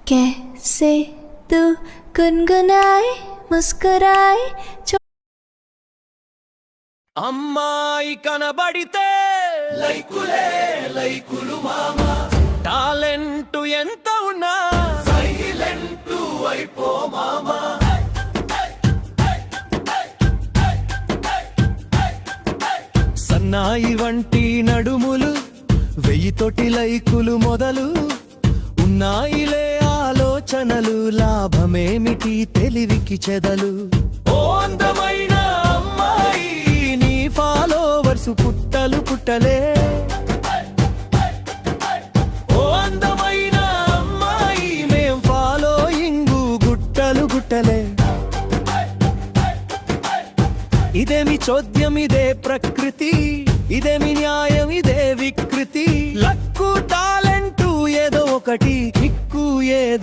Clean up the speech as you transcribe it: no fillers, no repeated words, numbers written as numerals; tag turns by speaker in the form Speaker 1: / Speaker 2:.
Speaker 1: कैसे तू गुनगुनाए मुस्कुराए
Speaker 2: అమ్మాయి కనబడితే లైకులే లైకులు మామా టాలెంట్ ఎంత ఉన్నా సైలెంట్ అయిపో మామా సన్నాయి వంటి నడుములు 1000 లైకులు మొదలు ఉన్నాయిలే ఆలోచనలు లాభమేమిటి తెలివికి చెదలు ఓ అందమైన అమ్మాయి నీ ఫాలోవర్స్ పుట్టలు పుట్టలే ఓ అందమైన అమ్మాయి మేం ఫాలోయింగు గుట్టలు గుట్టలే ఇదేమి చోద్యం ఇదే ప్రకృతి ఇదేమి న్యాయం ఇదే వికృతి లక్కు టాలెంటు ఏదో ఒకటి కిక్కు ఏదో